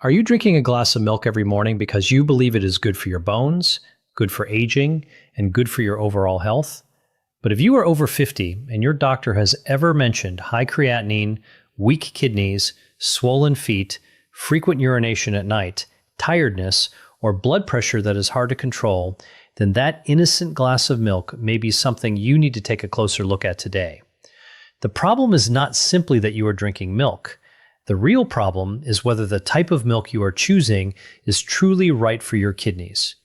Are you drinking a glass of milk every morning because you believe it is good for your bones, good for aging, and good for your overall health? But if you are over 50 and your doctor has ever mentioned high creatinine, weak kidneys, swollen feet, frequent urination at night, tiredness, or blood pressure that is hard to control, then that innocent glass of milk may be something you need to take a closer look at today. The problem is not simply that you are drinking milk. The real problem is whether the type of milk you are choosing is truly right for your kidneys.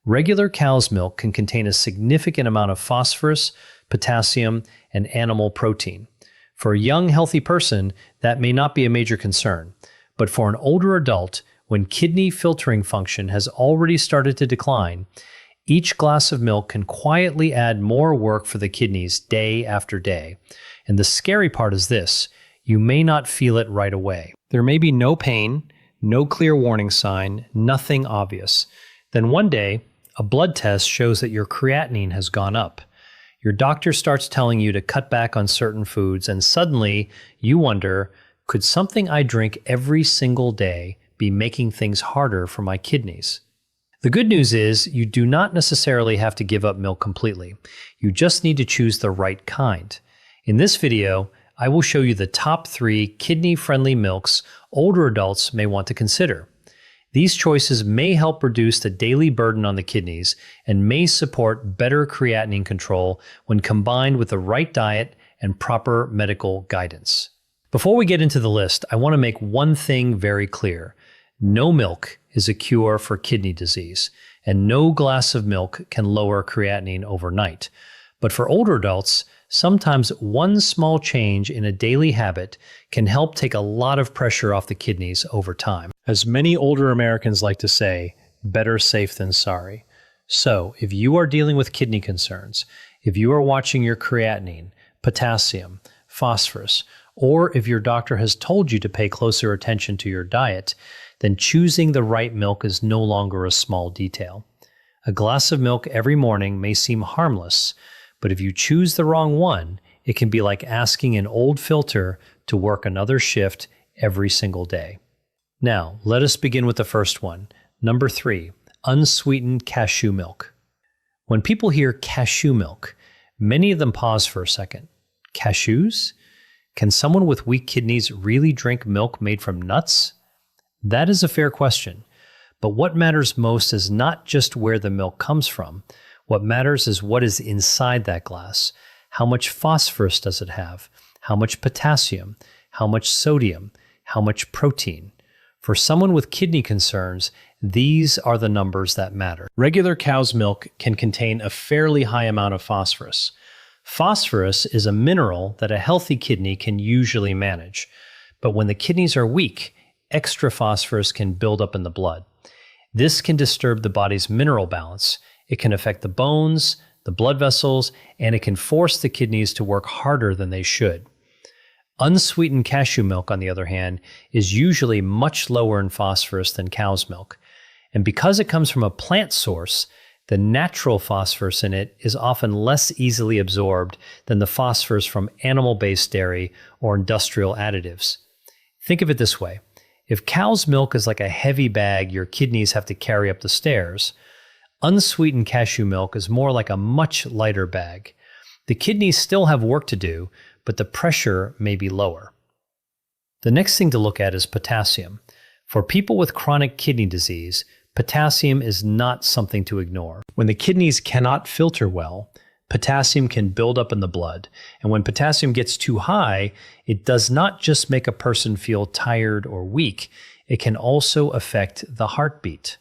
Regular cow's milk can contain a significant amount of phosphorus, potassium, and animal protein. For a young, healthy person, that may not be a major concern. But for an older adult, when kidney filtering function has already started to decline, each glass of milk can quietly add more work for the kidneys day after day. And the scary part is this: you may not feel it right away. There may be no pain, no clear warning sign, nothing obvious. Then one day, a blood test shows that your creatinine has gone up. Your doctor starts telling you to cut back on certain foods, and suddenly you wonder, could something I drink every single day be making things harder for my kidneys? The good news is you do not necessarily have to give up milk completely. You just need to choose the right kind. In this video, I will show you the top 3 kidney-friendly milks older adults may want to consider. These choices may help reduce the daily burden on the kidneys and may support better creatinine control when combined with the right diet and proper medical guidance. Before we get into the list, I want to make one thing very clear. No milk is a cure for kidney disease, and no glass of milk can lower creatinine overnight. But for older adults, sometimes one small change in a daily habit can help take a lot of pressure off the kidneys over time. As many older Americans like to say, better safe than sorry. So if you are dealing with kidney concerns, if you are watching your creatinine, potassium, phosphorus, or if your doctor has told you to pay closer attention to your diet, then choosing the right milk is no longer a small detail. A glass of milk every morning may seem harmless, but if you choose the wrong one, it can be like asking an old filter to work another shift every single day. Now, let us begin with the first one. Number 3, unsweetened cashew milk. When people hear cashew milk, many of them pause for a second. Cashews? Can someone with weak kidneys really drink milk made from nuts? That is a fair question. But what matters most is not just where the milk comes from. What matters is what is inside that glass. How much phosphorus does it have? How much potassium? How much sodium? How much protein? For someone with kidney concerns, these are the numbers that matter. Regular cow's milk can contain a fairly high amount of phosphorus. Phosphorus is a mineral that a healthy kidney can usually manage. But when the kidneys are weak, extra phosphorus can build up in the blood. This can disturb the body's mineral balance. It can affect the bones, the blood vessels, and it can force the kidneys to work harder than they should. Unsweetened cashew milk, on the other hand, is usually much lower in phosphorus than cow's milk. And because it comes from a plant source, the natural phosphorus in it is often less easily absorbed than the phosphorus from animal-based dairy or industrial additives. Think of it this way. If cow's milk is like a heavy bag your kidneys have to carry up the stairs, unsweetened cashew milk is more like a much lighter bag. The kidneys still have work to do, but the pressure may be lower. The next thing to look at is potassium. For people with chronic kidney disease, potassium is not something to ignore. When the kidneys cannot filter well, potassium can build up in the blood. And when potassium gets too high, it does not just make a person feel tired or weak, it can also affect the heartbeat.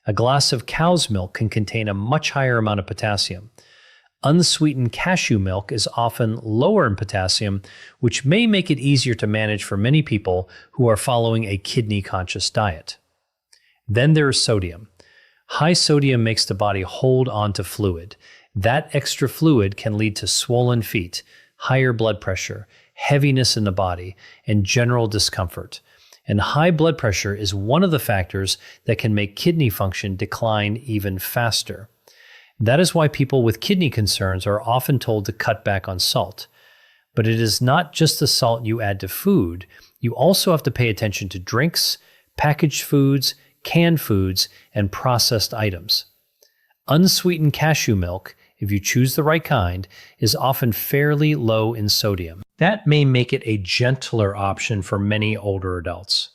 A glass of cow's milk can contain a much higher amount of potassium. Unsweetened cashew milk is often lower in potassium, which may make it easier to manage for many people who are following a kidney-conscious diet. Then there is sodium. High sodium makes the body hold on to fluid. That extra fluid can lead to swollen feet, higher blood pressure, heaviness in the body, and general discomfort. And high blood pressure is one of the factors that can make kidney function decline even faster. That is why people with kidney concerns are often told to cut back on salt. But it is not just the salt you add to food. You also have to pay attention to drinks, packaged foods, canned foods, and processed items. Unsweetened cashew milk, if you choose the right kind, is often fairly low in sodium. That may make it a gentler option for many older adults.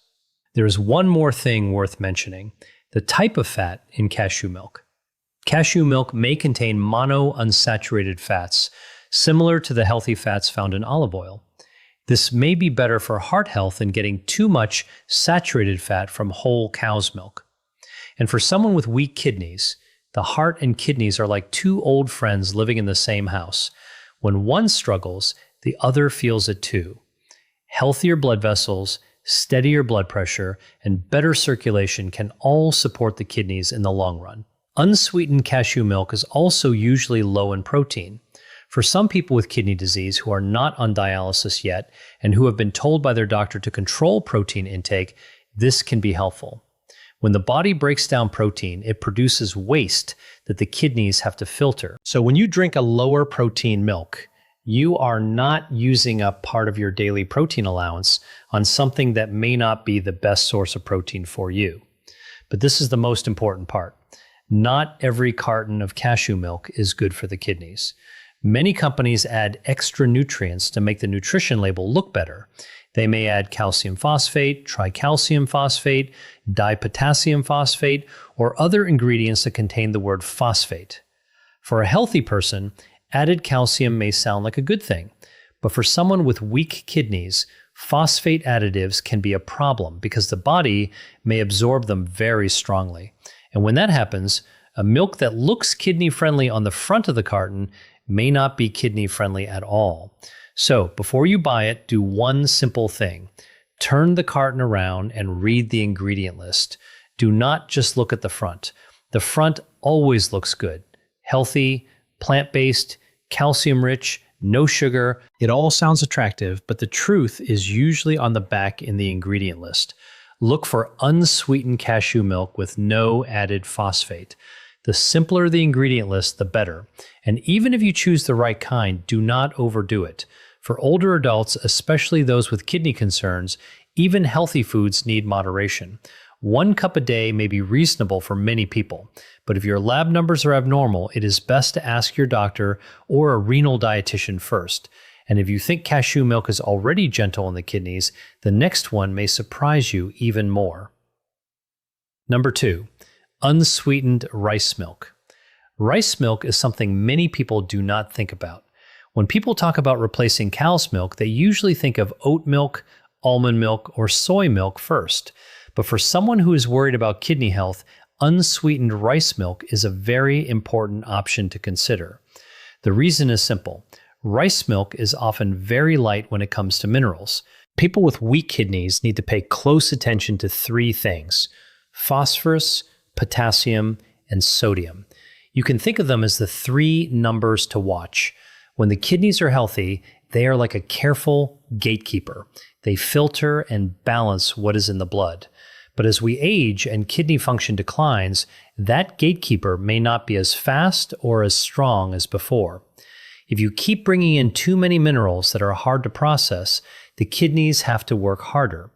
There is one more thing worth mentioning: the type of fat in cashew milk. Cashew milk may contain monounsaturated fats, similar to the healthy fats found in olive oil. This may be better for heart health than getting too much saturated fat from whole cow's milk. And for someone with weak kidneys, the heart and kidneys are like two old friends living in the same house. When one struggles, the other feels it too. Healthier blood vessels, steadier blood pressure, and better circulation can all support the kidneys in the long run. Unsweetened cashew milk is also usually low in protein. For some people with kidney disease who are not on dialysis yet and who have been told by their doctor to control protein intake, this can be helpful. When the body breaks down protein, it produces waste that the kidneys have to filter. So when you drink a lower protein milk, you are not using up part of your daily protein allowance on something that may not be the best source of protein for you. But this is the most important part. Not every carton of cashew milk is good for the kidneys. Many companies add extra nutrients to make the nutrition label look better. They may add calcium phosphate, tricalcium phosphate, dipotassium phosphate, or other ingredients that contain the word phosphate. For a healthy person, added calcium may sound like a good thing, but for someone with weak kidneys, phosphate additives can be a problem because the body may absorb them very strongly. And when that happens, a milk that looks kidney-friendly on the front of the carton may not be kidney-friendly at all. So before you buy it, do one simple thing. Turn the carton around and read the ingredient list. Do not just look at the front. The front always looks good. Healthy, plant-based, calcium-rich, no sugar. It all sounds attractive, but the truth is usually on the back in the ingredient list. Look for unsweetened cashew milk with no added phosphate. The simpler the ingredient list, the better. And even if you choose the right kind, do not overdo it. For older adults, especially those with kidney concerns, even healthy foods need moderation. 1 cup a day may be reasonable for many people, but if your lab numbers are abnormal, it is best to ask your doctor or a renal dietitian first. And if you think cashew milk is already gentle on the kidneys, the next one may surprise you even more. Number 2, unsweetened rice milk. Rice milk is something many people do not think about. When people talk about replacing cow's milk, they usually think of oat milk, almond milk, or soy milk first. But for someone who is worried about kidney health, unsweetened rice milk is a very important option to consider. The reason is simple. Rice milk is often very light when it comes to minerals. People with weak kidneys need to pay close attention to 3 things: phosphorus, potassium, and sodium. You can think of them as the 3 numbers to watch. When the kidneys are healthy, they are like a careful gatekeeper. They filter and balance what is in the blood. But as we age and kidney function declines, that gatekeeper may not be as fast or as strong as before. If you keep bringing in too many minerals that are hard to process, the kidneys have to work harder.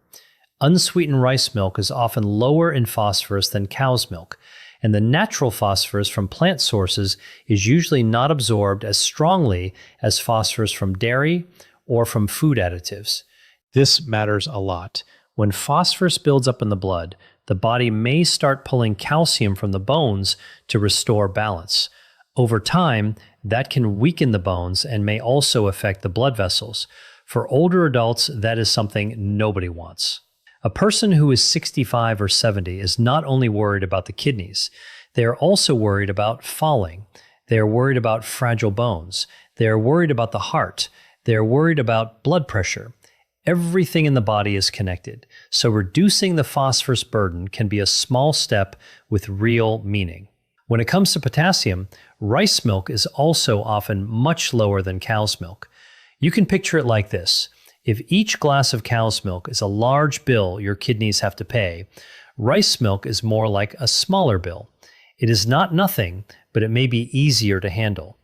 Unsweetened rice milk is often lower in phosphorus than cow's milk, and the natural phosphorus from plant sources is usually not absorbed as strongly as phosphorus from dairy or from food additives. This matters a lot. When phosphorus builds up in the blood, the body may start pulling calcium from the bones to restore balance. Over time, that can weaken the bones and may also affect the blood vessels. For older adults, that is something nobody wants. A person who is 65 or 70 is not only worried about the kidneys, they are also worried about falling. They are worried about fragile bones. They are worried about the heart. They are worried about blood pressure. Everything in the body is connected, so reducing the phosphorus burden can be a small step with real meaning. When it comes to potassium, rice milk is also often much lower than cow's milk. You can picture it like this. If each glass of cow's milk is a large bill your kidneys have to pay, rice milk is more like a smaller bill. It is not nothing, but it may be easier to handle.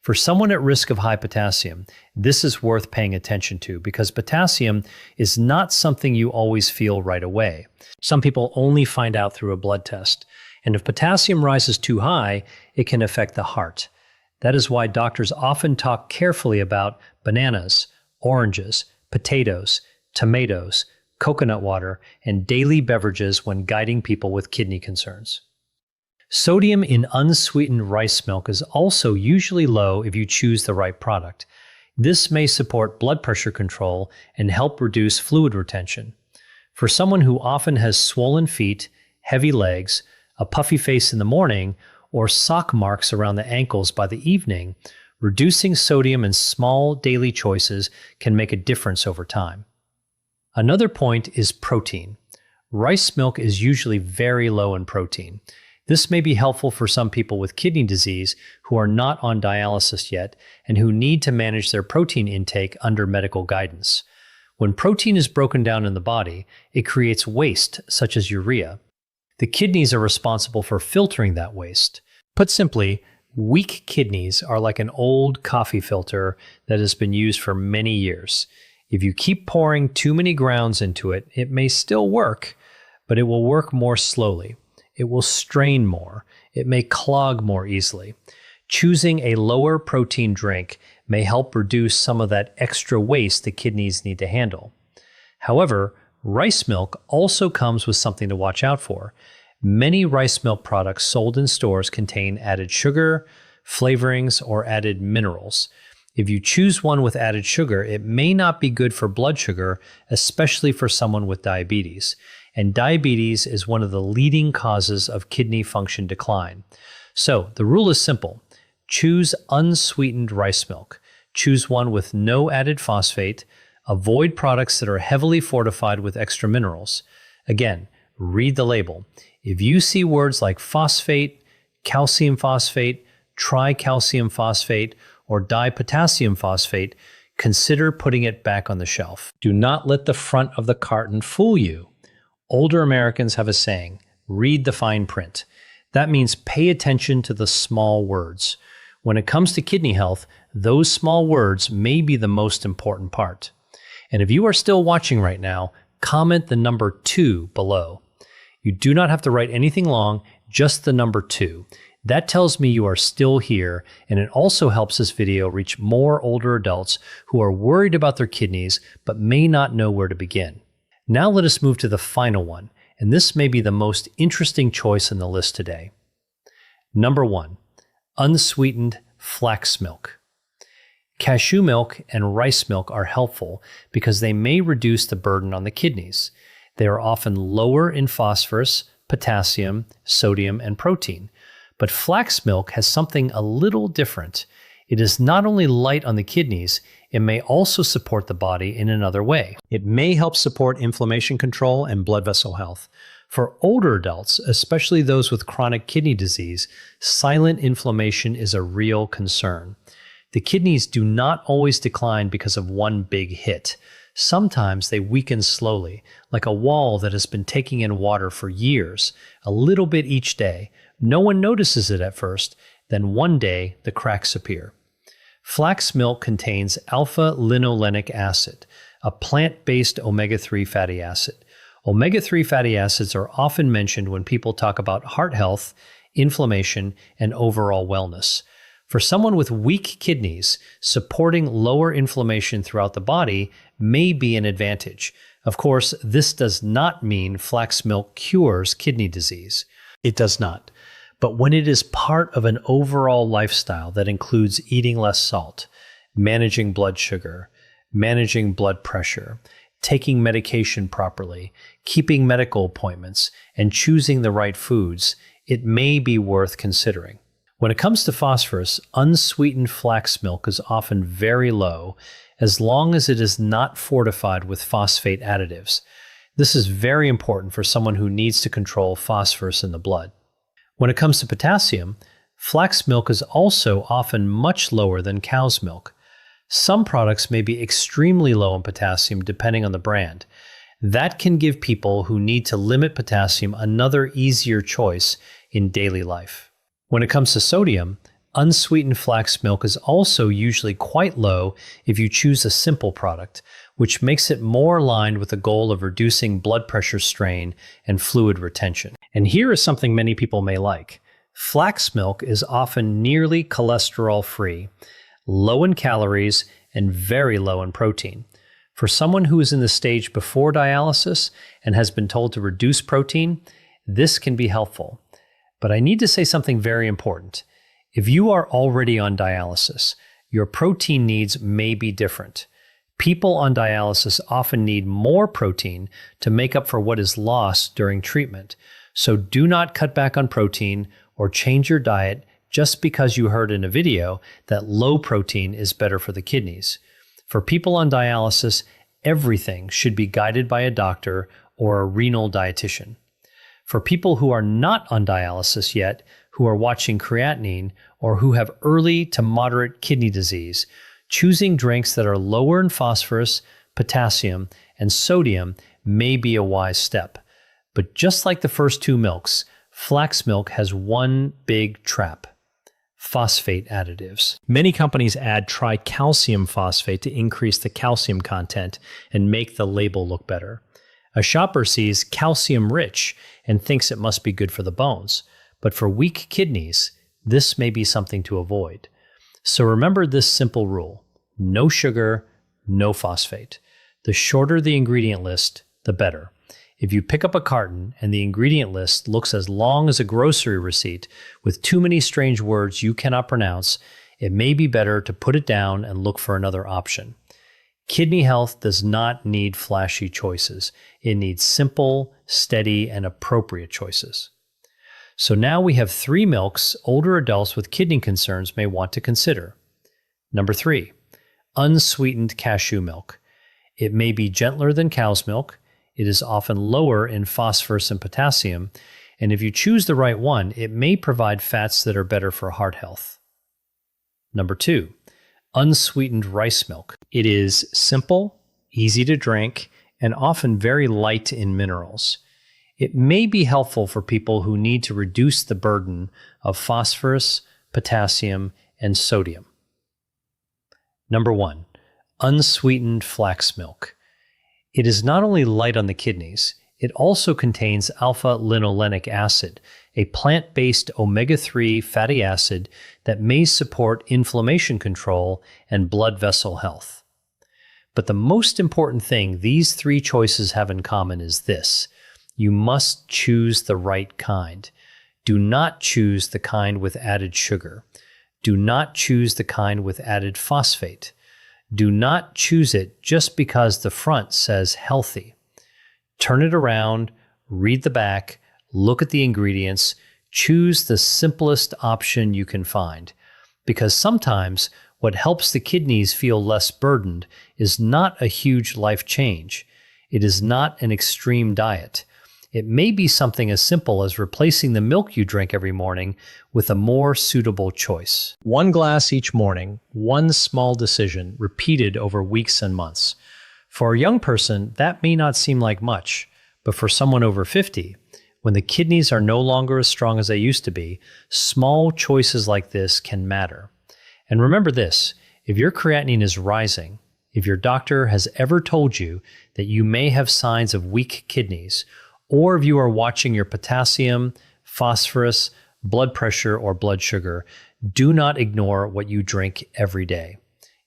For someone at risk of high potassium, this is worth paying attention to because potassium is not something you always feel right away. Some people only find out through a blood test. And if potassium rises too high, it can affect the heart. That is why doctors often talk carefully about bananas, oranges, potatoes, tomatoes, coconut water, and daily beverages when guiding people with kidney concerns. Sodium in unsweetened rice milk is also usually low if you choose the right product. This may support blood pressure control and help reduce fluid retention. For someone who often has swollen feet, heavy legs, a puffy face in the morning, or sock marks around the ankles by the evening, reducing sodium in small daily choices can make a difference over time. Another point is protein. Rice milk is usually very low in protein. This may be helpful for some people with kidney disease who are not on dialysis yet and who need to manage their protein intake under medical guidance. When protein is broken down in the body, it creates waste, such as urea. The kidneys are responsible for filtering that waste. Put simply, weak kidneys are like an old coffee filter that has been used for many years. If you keep pouring too many grounds into it, it may still work, but it will work more slowly. It will strain more. It may clog more easily. Choosing a lower protein drink may help reduce some of that extra waste the kidneys need to handle. However, rice milk also comes with something to watch out for. Many rice milk products sold in stores contain added sugar, flavorings, or added minerals. If you choose one with added sugar, it may not be good for blood sugar, especially for someone with diabetes. And diabetes is one of the leading causes of kidney function decline. So the rule is simple. Choose unsweetened rice milk. Choose one with no added phosphate. Avoid products that are heavily fortified with extra minerals. Again, read the label. If you see words like phosphate, calcium phosphate, tricalcium phosphate, or dipotassium phosphate, consider putting it back on the shelf. Do not let the front of the carton fool you. Older Americans have a saying, read the fine print. That means pay attention to the small words. When it comes to kidney health, those small words may be the most important part. And if you are still watching right now, comment the number 2 below. You do not have to write anything long, just the number 2. That tells me you are still here, and it also helps this video reach more older adults who are worried about their kidneys but may not know where to begin. Now let us move to the final one, and this may be the most interesting choice in the list today. Number 1, unsweetened flax milk. Cashew milk and rice milk are helpful because they may reduce the burden on the kidneys. They are often lower in phosphorus, potassium, sodium, and protein. But flax milk has something a little different. It is not only light on the kidneys, it may also support the body in another way. It may help support inflammation control and blood vessel health. For older adults, especially those with chronic kidney disease, silent inflammation is a real concern. The kidneys do not always decline because of one big hit. Sometimes they weaken slowly, like a wall that has been taking in water for years, a little bit each day. No one notices it at first, then one day the cracks appear. Flax milk contains alpha-linolenic acid, a plant-based omega-3 fatty acid. Omega-3 fatty acids are often mentioned when people talk about heart health, inflammation, and overall wellness. For someone with weak kidneys, supporting lower inflammation throughout the body may be an advantage. Of course, this does not mean flax milk cures kidney disease. It does not. But when it is part of an overall lifestyle that includes eating less salt, managing blood sugar, managing blood pressure, taking medication properly, keeping medical appointments, and choosing the right foods, it may be worth considering. When it comes to phosphorus, unsweetened flax milk is often very low as long as it is not fortified with phosphate additives. This is very important for someone who needs to control phosphorus in the blood. When it comes to potassium, flax milk is also often much lower than cow's milk. Some products may be extremely low in potassium depending on the brand. That can give people who need to limit potassium another easier choice in daily life. When it comes to sodium, Unsweetened flax milk is also usually quite low if you choose a simple product, which makes it more aligned with the goal of reducing blood pressure strain and fluid retention. And here is something many people may like. Flax milk is often nearly cholesterol-free, low in calories, and very low in protein. For someone who is in the stage before dialysis and has been told to reduce protein, this can be helpful. But I need to say something very important. If you are already on dialysis, your protein needs may be different. People on dialysis often need more protein to make up for what is lost during treatment. So do not cut back on protein or change your diet just because you heard in a video that low protein is better for the kidneys. For people on dialysis, everything should be guided by a doctor or a renal dietitian. For people who are not on dialysis yet, who are watching creatinine, or who have early to moderate kidney disease, choosing drinks that are lower in phosphorus, potassium, and sodium may be a wise step. But just like the first two milks, flax milk has one big trap: phosphate additives. Many companies add tricalcium phosphate to increase the calcium content and make the label look better. A shopper sees calcium rich and thinks it must be good for the bones. But for weak kidneys, this may be something to avoid. So remember this simple rule: no sugar, no phosphate. The shorter the ingredient list, the better. If you pick up a carton and the ingredient list looks as long as a grocery receipt with too many strange words you cannot pronounce, it may be better to put it down and look for another option. Kidney health does not need flashy choices. It needs simple, steady, and appropriate choices. So now we have 3 milks older adults with kidney concerns may want to consider. Number 3, unsweetened cashew milk. It may be gentler than cow's milk. It is often lower in phosphorus and potassium. And if you choose the right one, it may provide fats that are better for heart health. Number 2, unsweetened rice milk. It is simple, easy to drink, and often very light in minerals. It may be helpful for people who need to reduce the burden of phosphorus, potassium, and sodium. Number 1, unsweetened flax milk. It is not only light on the kidneys, it also contains alpha-linolenic acid, a plant-based omega-3 fatty acid that may support inflammation control and blood vessel health. But the most important thing these 3 choices have in common is this: you must choose the right kind. Do not choose the kind with added sugar. Do not choose the kind with added phosphate. Do not choose it just because the front says healthy. Turn it around, read the back, look at the ingredients, choose the simplest option you can find. Because sometimes what helps the kidneys feel less burdened is not a huge life change. It is not an extreme diet. It may be something as simple as replacing the milk you drink every morning with a more suitable choice. 1 glass each morning, 1 small decision, repeated over weeks and months. For a young person, that may not seem like much, but for someone over 50, when the kidneys are no longer as strong as they used to be, small choices like this can matter. And remember this: if your creatinine is rising, if your doctor has ever told you that you may have signs of weak kidneys, or if you are watching your potassium, phosphorus, blood pressure, or blood sugar, do not ignore what you drink every day.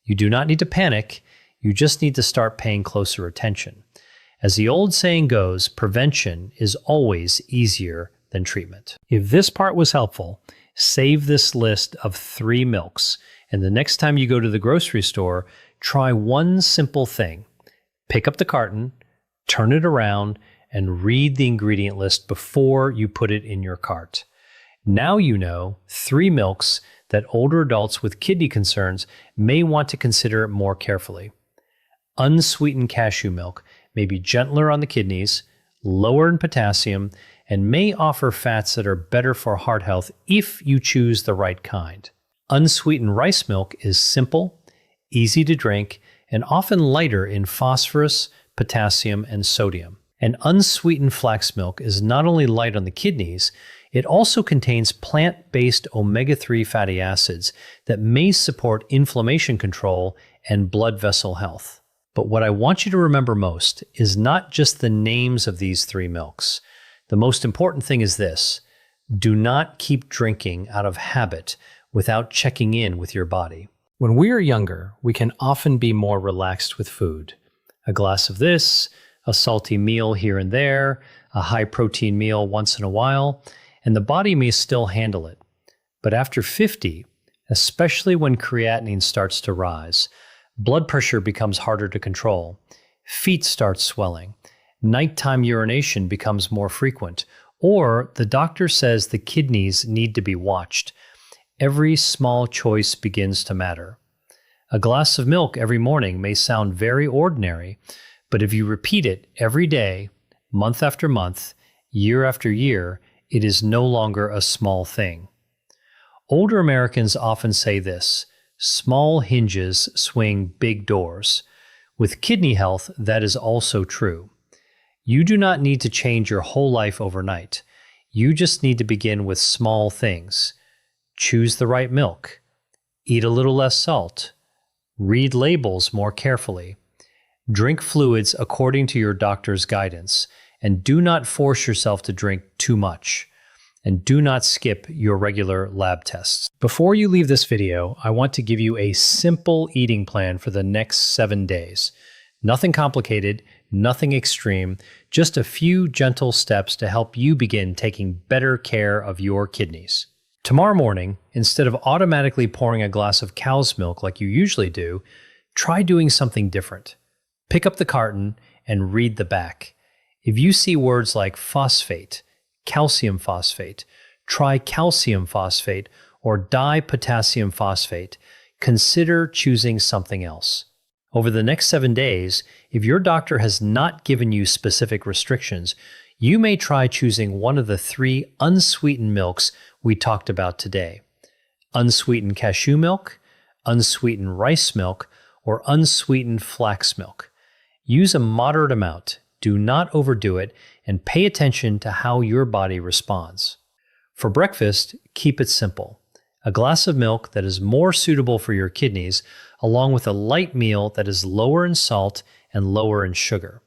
You do not need to panic. You just need to start paying closer attention. As the old saying goes, prevention is always easier than treatment. If this part was helpful, save this list of 3 milks, and the next time you go to the grocery store, try one simple thing. Pick up the carton, turn it around, and read the ingredient list before you put it in your cart. Now you know 3 milks that older adults with kidney concerns may want to consider more carefully. Unsweetened cashew milk may be gentler on the kidneys, lower in potassium, and may offer fats that are better for heart health if you choose the right kind. Unsweetened rice milk is simple, easy to drink, and often lighter in phosphorus, potassium, and sodium. And unsweetened flax milk is not only light on the kidneys, it also contains plant-based omega-3 fatty acids that may support inflammation control and blood vessel health. But what I want you to remember most is not just the names of these three milks. The most important thing is this: do not keep drinking out of habit without checking in with your body. When we are younger, we can often be more relaxed with food. A glass of this, a salty meal here and there, a high-protein meal once in a while, and the body may still handle it. But after 50, especially when creatinine starts to rise, blood pressure becomes harder to control, feet start swelling, nighttime urination becomes more frequent, or the doctor says the kidneys need to be watched. Every small choice begins to matter. A glass of milk every morning may sound very ordinary, but if you repeat it every day, month after month, year after year, it is no longer a small thing. Older Americans often say this: small hinges swing big doors. With kidney health, that is also true. You do not need to change your whole life overnight. You just need to begin with small things. Choose the right milk. Eat a little less salt. Read labels more carefully. Drink fluids according to your doctor's guidance, and do not force yourself to drink too much. And do not skip your regular lab tests. Before you leave this video, I want to give you a simple eating plan for the next 7 days. Nothing complicated, nothing extreme, just a few gentle steps to help you begin taking better care of your kidneys. Tomorrow morning, instead of automatically pouring a glass of cow's milk like you usually do, try doing something different. Pick up the carton and read the back. If you see words like phosphate, calcium phosphate, tricalcium phosphate, or dipotassium phosphate, consider choosing something else. Over the next 7 days, if your doctor has not given you specific restrictions, you may try choosing one of the 3 unsweetened milks we talked about today: unsweetened cashew milk, unsweetened rice milk, or unsweetened flax milk. Use a moderate amount, do not overdo it, and pay attention to how your body responds. For breakfast, keep it simple: a glass of milk that is more suitable for your kidneys, along with a light meal that is lower in salt and lower in sugar.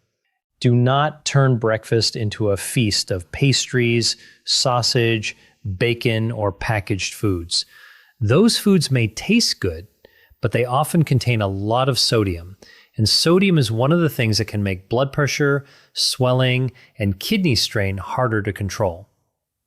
Do not turn breakfast into a feast of pastries, sausage, bacon, or packaged foods. Those foods may taste good, but they often contain a lot of sodium, and sodium is one of the things that can make blood pressure, swelling, and kidney strain harder to control.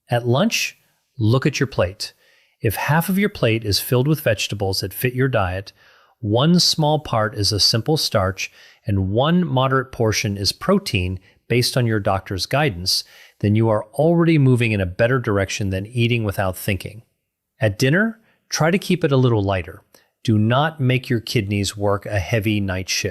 At lunch, look at your plate. If half of your plate is filled with vegetables that fit your diet, 1 small part is a simple starch, and 1 moderate portion is protein based on your doctor's guidance, then you are already moving in a better direction than eating without thinking. At dinner, try to keep it a little lighter. Do not make your kidneys work a heavy night shift.